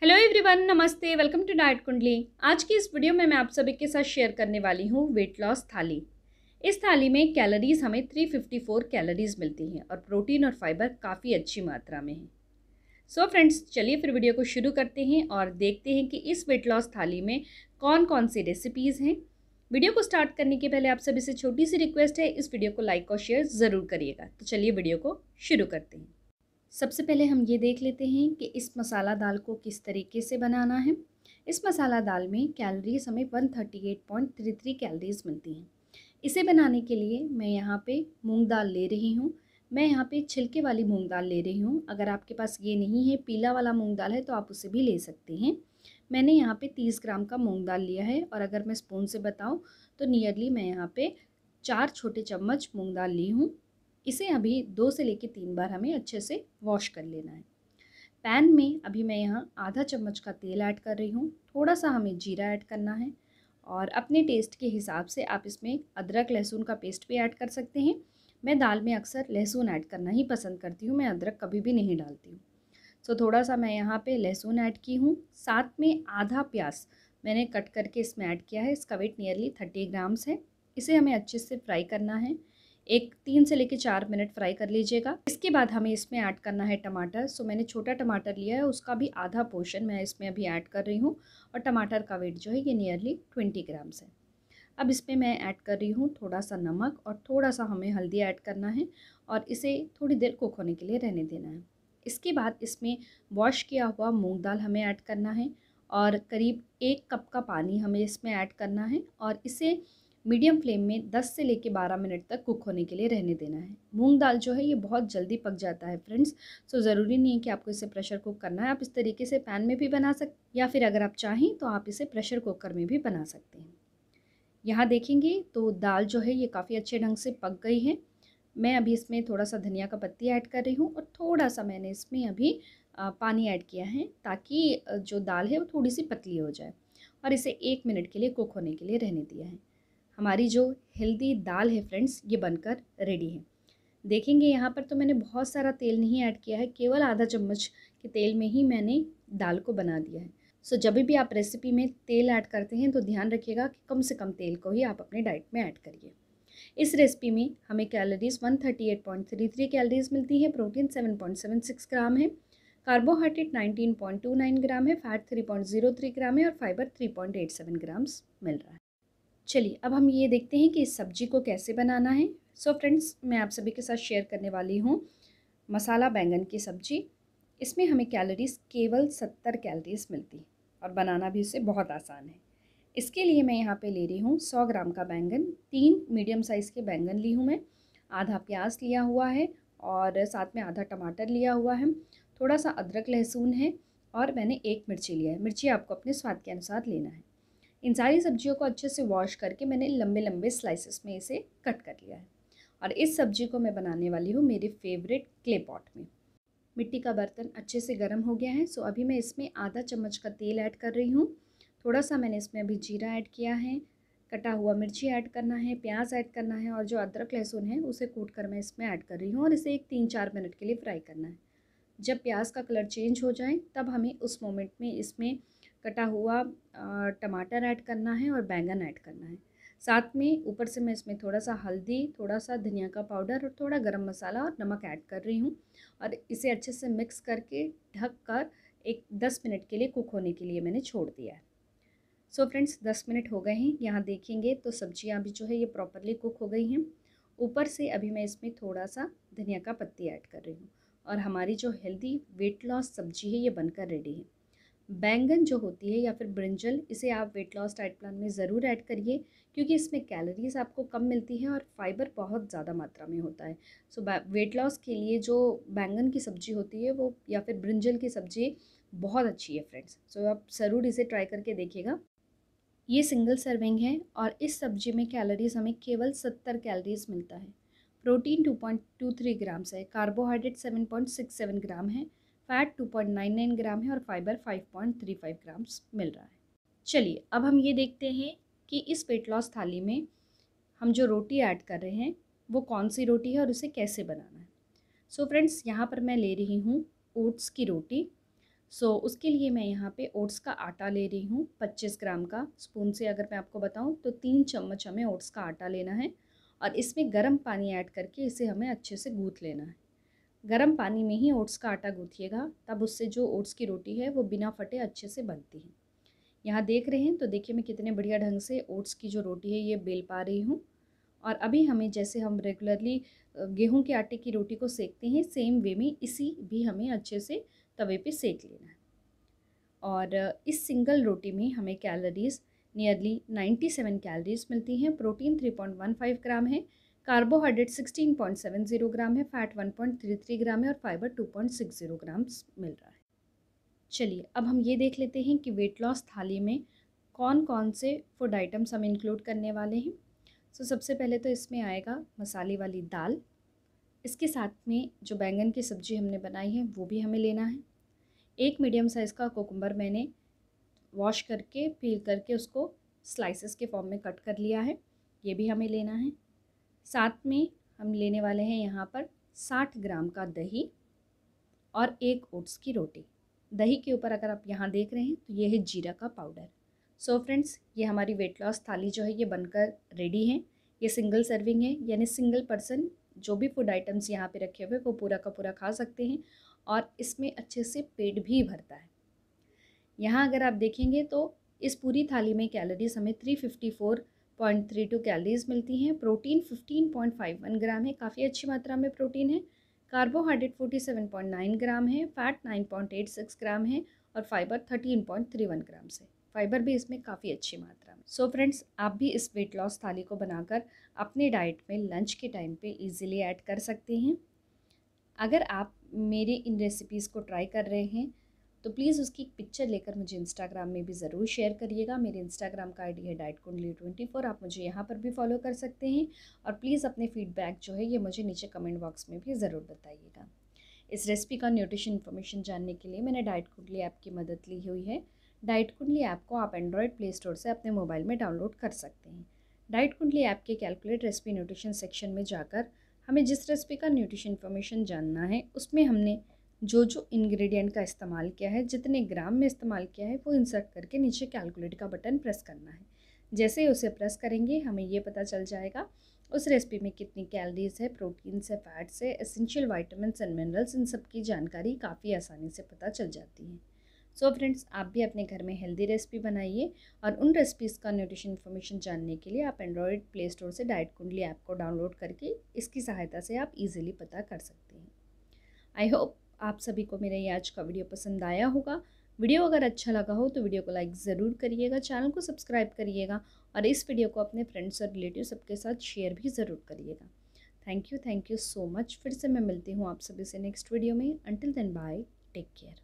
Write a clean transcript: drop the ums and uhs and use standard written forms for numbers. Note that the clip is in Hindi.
हेलो एवरीवन, नमस्ते। वेलकम टू डाइट कुंडली। आज की इस वीडियो में मैं आप सभी के साथ शेयर करने वाली हूँ वेट लॉस थाली। इस थाली में कैलोरीज हमें 354 कैलोरीज मिलती हैं और प्रोटीन और फाइबर काफ़ी अच्छी मात्रा में है। सो फ्रेंड्स, चलिए फिर वीडियो को शुरू करते हैं और देखते हैं कि इस वेट लॉस थाली में कौन कौन सी रेसिपीज़ हैं। वीडियो को स्टार्ट करने के पहले आप सभी से छोटी सी रिक्वेस्ट है, इस वीडियो को लाइक और शेयर ज़रूर करिएगा। तो चलिए वीडियो को शुरू करते हैं। सबसे पहले हम ये देख लेते हैं कि इस मसाला दाल को किस तरीके से बनाना है। इस मसाला दाल में कैलोरीज हमें 138.33 कैलोरीज मिलती हैं। इसे बनाने के लिए मैं यहाँ पे मूंग दाल ले रही हूँ। मैं यहाँ पे छिलके वाली मूंग दाल ले रही हूँ। अगर आपके पास ये नहीं है, पीला वाला मूंग दाल है, तो आप उसे भी ले सकते हैं। मैंने यहाँ पे 30 ग्राम का मूंग दाल लिया है और अगर मैं स्पून से बताऊँ तो नियरली मैं यहाँ पे 4 छोटे चम्मच मूंग दाल ली हूँ। इसे अभी 2 से लेकर 3 बार हमें अच्छे से वॉश कर लेना है। पैन में अभी मैं यहाँ आधा चम्मच का तेल ऐड कर रही हूँ। थोड़ा सा हमें जीरा ऐड करना है और अपने टेस्ट के हिसाब से आप इसमें अदरक लहसुन का पेस्ट भी ऐड कर सकते हैं। मैं दाल में अक्सर लहसुन ऐड करना ही पसंद करती हूँ, मैं अदरक कभी भी नहीं डालती हूँ। सो थोड़ा सा मैं यहाँ पे लहसुन ऐड की हूँ। साथ में आधा प्याज मैंने कट करके इसमें ऐड किया है। इसका वेट नियरली 30 ग्राम्स है। इसे हमें अच्छे से फ्राई करना है। 3 से लेकर 4 मिनट फ्राई कर लीजिएगा। इसके बाद हमें इसमें ऐड करना है टमाटर। सो मैंने छोटा टमाटर लिया है, उसका भी आधा पोर्शन मैं इसमें अभी ऐड कर रही हूँ और टमाटर का वेट जो है ये नियरली 20 ग्राम्स है। अब इसमें मैं ऐड कर रही हूँ थोड़ा सा नमक और थोड़ा सा हमें हल्दी ऐड करना है और इसे थोड़ी देर कुक होने के लिए रहने देना है। इसके बाद इसमें वॉश किया हुआ मूंग दाल हमें ऐड करना है और करीब 1 कप का पानी हमें इसमें ऐड करना है और इसे मीडियम फ्लेम में 10 से लेकर 12 मिनट तक कुक होने के लिए रहने देना है। मूंग दाल जो है ये बहुत जल्दी पक जाता है फ्रेंड्स। सो ज़रूरी नहीं है कि आपको इसे प्रेशर कुक करना है। आप इस तरीके से पैन में भी बना सकते या फिर अगर आप चाहें तो आप इसे प्रेशर कुकर में भी बना सकते हैं। यहाँ देखेंगे तो दाल जो है ये काफ़ी अच्छे ढंग से पक गई है। मैं अभी इसमें थोड़ा सा धनिया का पत्ती ऐड कर रही हूँ और थोड़ा सा मैंने इसमें अभी पानी ऐड किया है ताकि जो दाल है वो थोड़ी सी पतली हो जाए और इसे 1 मिनट के लिए कुक होने के लिए रहने दिया है। हमारी जो हेल्दी दाल है फ्रेंड्स ये बनकर रेडी है। देखेंगे यहाँ पर तो मैंने बहुत सारा तेल नहीं ऐड किया है, केवल आधा चम्मच के तेल में ही मैंने दाल को बना दिया है। सो जब भी आप रेसिपी में तेल ऐड करते हैं तो ध्यान रखिएगा कि कम से कम तेल को ही आप अपने डाइट में ऐड करिए। इस रेसिपी में हमें कैलोरीज 138.33 कैलोरीज मिलती है, प्रोटीन 7.76 ग्राम है, कार्बोहाइड्रेट 19.29 ग्राम है, फैट 3.03 ग्राम है और फाइबर 3.87 ग्राम्स मिल रहा है। चलिए अब हम ये देखते हैं कि इस सब्जी को कैसे बनाना है। सो फ्रेंड्स, मैं आप सभी के साथ शेयर करने वाली हूँ मसाला बैंगन की सब्जी। इसमें हमें कैलोरीज केवल 70 कैलोरीज मिलती है और बनाना भी इसे बहुत आसान है। इसके लिए मैं यहाँ पे ले रही हूँ 100 ग्राम का बैंगन। 3 मीडियम साइज़ के बैंगन ली हूँ मैं, आधा प्याज लिया हुआ है और साथ में आधा टमाटर लिया हुआ है, थोड़ा सा अदरक लहसुन है और मैंने 1 मिर्ची लिया है। मिर्ची आपको अपने स्वाद के अनुसार लेना है। इन सारी सब्जियों को अच्छे से वॉश करके मैंने लंबे लंबे स्लाइसेस में इसे कट कर लिया है और इस सब्जी को मैं बनाने वाली हूँ मेरे फेवरेट क्ले पॉट में। मिट्टी का बर्तन अच्छे से गर्म हो गया है। सो अभी मैं इसमें आधा चम्मच का तेल ऐड कर रही हूँ। थोड़ा सा मैंने इसमें अभी जीरा ऐड किया है, कटा हुआ मिर्ची ऐड करना है, प्याज ऐड करना है और जो अदरक लहसुन है उसे कूट कर मैं इसमें ऐड कर रही हूँ और इसे 3-4 मिनट के लिए फ्राई करना है। जब प्याज का कलर चेंज हो जाए तब हमें उस मोमेंट में इसमें कटा हुआ टमाटर ऐड करना है और बैंगन ऐड करना है। साथ में ऊपर से मैं इसमें थोड़ा सा हल्दी, थोड़ा सा धनिया का पाउडर और थोड़ा गरम मसाला और नमक ऐड कर रही हूँ और इसे अच्छे से मिक्स करके ढक कर 10 मिनट के लिए कुक होने के लिए मैंने छोड़ दिया है। सो फ्रेंड्स, 10 मिनट हो गए हैं। यहाँ देखेंगे तो सब्जियाँ भी जो है ये प्रॉपरली कुक हो गई हैं। ऊपर से अभी मैं इसमें थोड़ा सा धनिया का पत्ती ऐड कर रही हूँ और हमारी जो हेल्दी वेट लॉस सब्जी है ये बनकर रेडी है। बैंगन जो होती है या फिर ब्रिंजल, इसे आप वेट लॉस डाइट प्लान में ज़रूर ऐड करिए क्योंकि इसमें कैलोरीज आपको कम मिलती है और फाइबर बहुत ज़्यादा मात्रा में होता है। सो वेट लॉस के लिए जो बैंगन की सब्ज़ी होती है वो या फिर ब्रिंजल की सब्ज़ी बहुत अच्छी है फ्रेंड्स। सो आप ज़रूर इसे ट्राई करके देखिएगा। ये सिंगल सर्विंग है और इस सब्जी में कैलोरीज हमें केवल 70 कैलोरीज मिलता है। प्रोटीन 2.23 ग्राम्स है, कार्बोहाइड्रेट 7.67 ग्राम है, फैट 2.99 ग्राम है और फाइबर 5.35 ग्राम्स मिल रहा है। चलिए अब हम ये देखते हैं कि इस वेट लॉस थाली में हम जो रोटी ऐड कर रहे हैं वो कौन सी रोटी है और उसे कैसे बनाना है। सो फ्रेंड्स, यहाँ पर मैं ले रही हूँ ओट्स की रोटी। उसके लिए मैं यहाँ पे ओट्स का आटा ले रही हूँ 25 ग्राम का। स्पून से अगर मैं आपको बताऊँ तो 3 चम्मच हमें ओट्स का आटा लेना है और इसमें गर्म पानी ऐड करके इसे हमें अच्छे से गूँथ लेना है। गर्म पानी में ही ओट्स का आटा गूँथिएगा, तब उससे जो ओट्स की रोटी है वो बिना फटे अच्छे से बनती है। यहाँ देख रहे हैं तो देखिए मैं कितने बढ़िया ढंग से ओट्स की जो रोटी है ये बेल पा रही हूँ। और अभी हमें जैसे हम रेगुलरली गेहूं के आटे की रोटी को सेकते हैं, सेम वे में इसी भी हमें अच्छे से तवे पे सेक लेना है। और इस सिंगल रोटी में हमें कैलोरीज़ नियरली 97 कैलोरीज मिलती हैं। प्रोटीन 3.15 ग्राम है, कार्बोहाइड्रेट 16.70 ग्राम है, फैट 1.33 ग्राम है और फाइबर 2.60 ग्राम्स मिल रहा है। चलिए अब हम ये देख लेते हैं कि वेट लॉस थाली में कौन कौन से फूड आइटम्स हम इंक्लूड करने वाले हैं। सबसे पहले तो इसमें आएगा मसाले वाली दाल। इसके साथ में जो बैंगन की सब्ज़ी हमने बनाई है वो भी हमें लेना है। एक मीडियम साइज़ का कुकुम्बर मैंने वॉश करके पील करके उसको स्लाइसेस के फॉर्म में कट कर लिया है, ये भी हमें लेना है। साथ में हम लेने वाले हैं यहाँ पर 60 ग्राम का दही और एक ओट्स की रोटी। दही के ऊपर अगर आप यहाँ देख रहे हैं तो ये है जीरा का पाउडर। फ्रेंड्स, ये हमारी वेट लॉस थाली जो है ये बनकर रेडी है। ये सिंगल सर्विंग है, यानी सिंगल पर्सन जो भी फूड आइटम्स यहाँ पे रखे हुए वो पूरा का पूरा खा सकते हैं और इसमें अच्छे से पेट भी भरता है। यहाँ अगर आप देखेंगे तो इस पूरी थाली में कैलोरीज हमें 354.32 कैलोरीज मिलती हैं। प्रोटीन 15.51 ग्राम है, काफ़ी अच्छी मात्रा में प्रोटीन है। कार्बोहाइड्रेट 47.9 ग्राम है, फैट 9.86 ग्राम है और फाइबर 13.31 ग्राम से। फाइबर भी इसमें काफ़ी अच्छी मात्रा में। फ्रेंड्स, आप भी इस वेट लॉस थाली को बनाकर अपने डाइट में लंच के टाइम पे इजीली ऐड कर सकते हैं। अगर आप मेरे इन रेसिपीज़ को ट्राई कर रहे हैं तो प्लीज़ उसकी पिक्चर लेकर मुझे इंस्टाग्राम में भी ज़रूर शेयर करिएगा। मेरे इंस्टाग्राम का आईडी है डाइटकुंडली24। आप मुझे यहाँ पर भी फॉलो कर सकते हैं और प्लीज़ अपने फीडबैक जो है ये मुझे नीचे कमेंट बॉक्स में भी ज़रूर बताइएगा। इस रेसिपी का न्यूट्रिशन इन्फॉर्मेशन जानने के लिए मैंने डाइट कुंडली ऐप की मदद ली हुई है। डाइट कुंडली ऐप को आप एंड्रॉयड प्ले स्टोर से अपने मोबाइल में डाउनलोड कर सकते हैं। डाइट कुंडली ऐप के कैलकुलेट रेसिपी न्यूट्रिशन सेक्शन में जाकर हमें जिस रेसिपी का न्यूट्रिशन इन्फॉर्मेशन जानना है उसमें हमने जो जो इंग्रेडिएंट का इस्तेमाल किया है, जितने ग्राम में इस्तेमाल किया है, वो इंसर्ट करके नीचे कैलकुलेट का बटन प्रेस करना है। जैसे ही उसे प्रेस करेंगे हमें ये पता चल जाएगा उस रेसिपी में कितनी कैलोरीज है, प्रोटीन्स है, फैट्स है, एसेंशियल वाइटामिन्स एंड मिनरल्स, इन सब की जानकारी काफ़ी आसानी से पता चल जाती है। फ्रेंड्स, आप भी अपने घर में हेल्दी रेसिपी बनाइए और उन रेसिपीज़ का न्यूट्रिशन इन्फॉर्मेशन जानने के लिए आप एंड्रॉयड प्ले स्टोर से डाइट कुंडली ऐप को डाउनलोड करके इसकी सहायता से आप ईजिली पता कर सकते हैं। आई होप आप सभी को मेरा ये आज का वीडियो पसंद आया होगा। वीडियो अगर अच्छा लगा हो तो वीडियो को लाइक ज़रूर करिएगा, चैनल को सब्सक्राइब करिएगा और इस वीडियो को अपने फ्रेंड्स और रिलेटिव सबके साथ शेयर भी ज़रूर करिएगा। Thank you so much. फिर से मैं मिलती हूँ आप सभी से नेक्स्ट वीडियो में। Until then bye, take care.